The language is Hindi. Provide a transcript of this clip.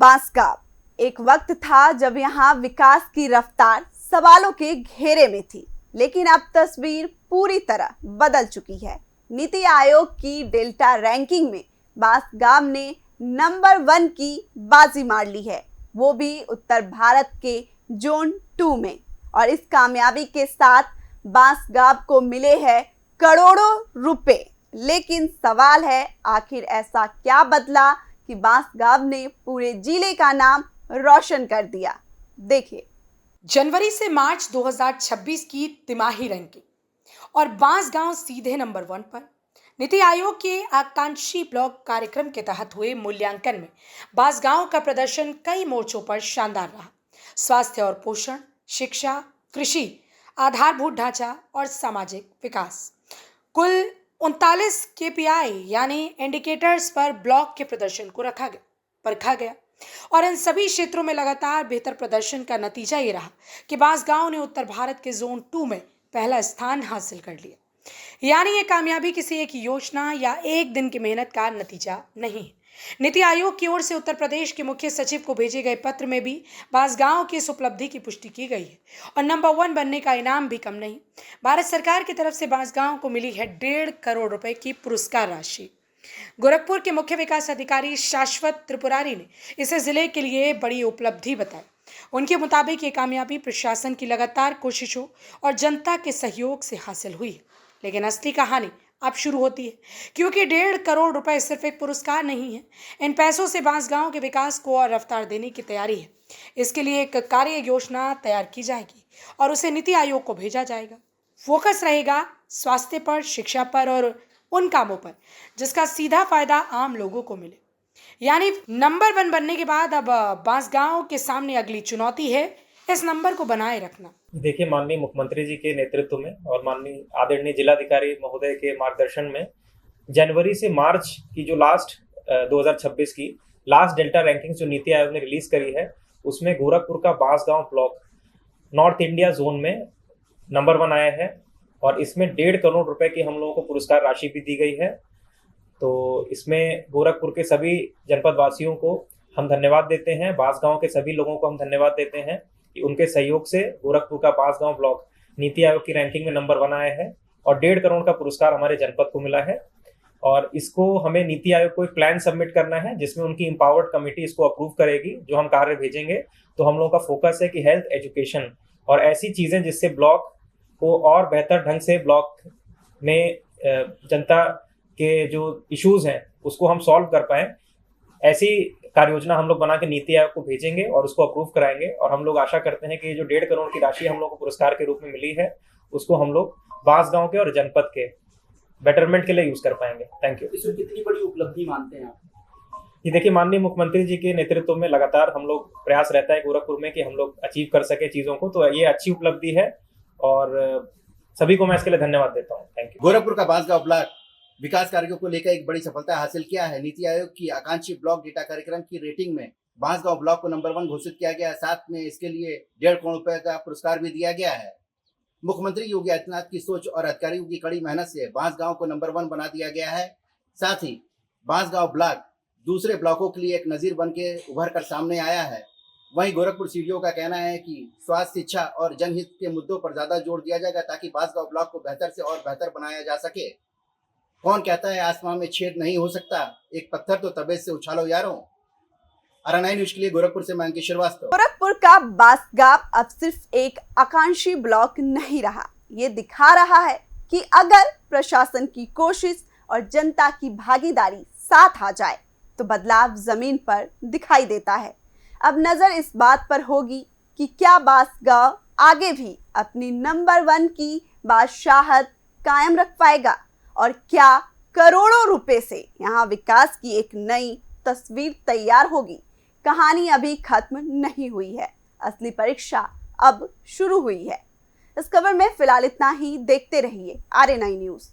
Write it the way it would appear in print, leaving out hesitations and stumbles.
बांसगांव एक वक्त था जब यहाँ विकास की रफ्तार सवालों के घेरे में थी, लेकिन अब तस्वीर पूरी तरह बदल चुकी है। नीति आयोग की डेल्टा रैंकिंग में बांसगांव ने नंबर 1 की बाजी मार ली है, वो भी उत्तर भारत के जोन 2 में। और इस कामयाबी के साथ बांसगांव को मिले हैं करोड़ों रुपए। लेकिन सवाल है, आखिर ऐसा क्या बदला कि बांसगांव ने पूरे जिले का नाम रोशन कर दिया। देखिए, जनवरी से मार्च 2026 की तिमाही रैंकिंग और बांसगांव सीधे नंबर 1 पर। नीति आयोग के आकांक्षी ब्लॉक कार्यक्रम के तहत हुए मूल्यांकन में बांसगांव का प्रदर्शन कई मोर्चों पर शानदार रहा। स्वास्थ्य और पोषण, शिक्षा, कृषि, आधारभूत ढांचा और सामाजिक विकास, कुल 39 KPI यानी इंडिकेटर्स पर ब्लॉक के प्रदर्शन को परखा गया और इन सभी क्षेत्रों में लगातार बेहतर प्रदर्शन का नतीजा ये रहा कि बांसगांव ने उत्तर भारत के जोन 2 में पहला स्थान हासिल कर लिया। यानी ये कामयाबी किसी एक योजना या एक दिन की मेहनत का नतीजा नहीं है। नीति आयोग की ओर से उत्तर प्रदेश के मुख्य सचिव को भेजे गए पत्र में भी बांसगांव की इस उपलब्धि की पुष्टि की गई है और नंबर 1 बनने का इनाम भी कम नहीं। भारत सरकार की तरफ से बांसगांव को मिली है 1.5 करोड़ रुपए की पुरस्कार राशि। गोरखपुर के मुख्य विकास अधिकारी शाश्वत त्रिपुरारी ने इसे जिले के लिए बड़ी उपलब्धि बताई। उनके मुताबिक ये कामयाबी प्रशासन की लगातार कोशिशों और जनता के सहयोग से हासिल हुई है। लेकिन असली कहानी अब शुरू होती है, क्योंकि 1.5 करोड़ रुपए सिर्फ एक पुरस्कार नहीं है। इन पैसों से बांसगांव के विकास को और रफ्तार देने की तैयारी है। इसके लिए एक कार्य योजना तैयार की जाएगी और उसे नीति आयोग को भेजा जाएगा। फोकस रहेगा स्वास्थ्य पर, शिक्षा पर और उन कामों पर जिसका सीधा फायदा आम लोगों को मिले। यानी नंबर 1 बनने के बाद अब बांसगांव के सामने अगली चुनौती है इस नंबर को बनाए रखना। देखिए, माननीय मुख्यमंत्री जी के नेतृत्व में और माननीय आदरणीय जिलाधिकारी महोदय के मार्गदर्शन में जनवरी से मार्च की जो लास्ट 2026 की लास्ट डेल्टा रैंकिंग जो नीति आयोग ने रिलीज करी है, उसमें गोरखपुर का Bansgaon block north India zone में नंबर 1 आया है और इसमें 1.5 करोड़ रुपए की हम लोगों को पुरस्कार राशि भी दी गई है। तो इसमें गोरखपुर के सभी जनपद वासियों को हम धन्यवाद देते हैं, बांसगांव के सभी लोगों को हम धन्यवाद देते हैं कि उनके सहयोग से गोरखपुर का बांसगांव ब्लॉक नीति आयोग की रैंकिंग में नंबर 1 आया है और 1.5 करोड़ का पुरस्कार हमारे जनपद को मिला है। और इसको हमें नीति आयोग को एक प्लान सबमिट करना है जिसमें उनकी एम्पावर्ड कमेटी इसको अप्रूव करेगी, जो हम कार्य भेजेंगे। तो हम लोगों का फोकस है कि हेल्थ, एजुकेशन और ऐसी चीज़ें जिससे ब्लॉक को और बेहतर ढंग से ब्लॉक में जनता के जो इश्यूज हैं उसको हम सॉल्व कर पाएँ, ऐसी कार्य योजना हम लोग बना के नीति आयोग को भेजेंगे और उसको अप्रूव कराएंगे। और हम लोग आशा करते हैं कि जो 1.5 करोड़ की राशि हम लोग को पुरस्कार के रूप में मिली है उसको हम लोग बांसगांव के और जनपद के बेटरमेंट के लिए यूज कर पाएंगे। Thank you. इसमें कितनी बड़ी उपलब्धि मानते हैं आप? ये देखिए, माननीय मुख्यमंत्री जी के नेतृत्व में लगातार हम लोग प्रयास रहता है गोरखपुर में कि हम लोग अचीव कर सके चीजों को, तो ये अच्छी उपलब्धि है और सभी को मैं इसके लिए धन्यवाद देता हूँ। Thank you. गोरखपुर का बांसगांव ब्लॉक विकास कार्यों को लेकर एक बड़ी सफलता हासिल किया है। नीति आयोग की आकांक्षी ब्लॉक डेटा कार्यक्रम की रेटिंग में बांसगांव ब्लॉक को नंबर 1 घोषित किया गया है। साथ में इसके लिए 1.5 करोड़ रुपए का पुरस्कार भी दिया गया है। मुख्यमंत्री योगी आदित्यनाथ की सोच और अधिकारियों की कड़ी मेहनत से बांसगांव को नंबर 1 बना दिया गया है। साथ ही बांसगांव ब्लॉक दूसरे ब्लॉकों के लिए एक नजीर बन के उभर कर सामने आया है। वहीं गोरखपुर सीडीओ का कहना है कि स्वास्थ्य, शिक्षा और जनहित के मुद्दों पर ज्यादा जोर दिया जाएगा ताकि बांसगांव ब्लॉक को बेहतर से और बेहतर बनाया जा सके। कौन कहता है आसमान में छेद नहीं हो सकता, एक पत्थर तो तबेत से उछालो यारों। RNI न्यूज के लिए गोरखपुर से मैं अंकित श्रीवास्तव। गोरखपुर का बांसगांव अब सिर्फ एक आकांक्षी ब्लॉक नहीं रहा, ये दिखा रहा है कि अगर प्रशासन की कोशिश और जनता की भागीदारी साथ आ जाए तो बदलाव जमीन पर दिखाई देता है। अब नजर इस बात पर होगी कि क्या बांसगांव आगे भी अपनी नंबर 1 की बादशाहत कायम रख पाएगा और क्या करोड़ों रुपए से यहाँ विकास की एक नई तस्वीर तैयार होगी। कहानी अभी खत्म नहीं हुई है, असली परीक्षा अब शुरू हुई है। इस खबर में फिलहाल इतना ही। देखते रहिए RNI न्यूज।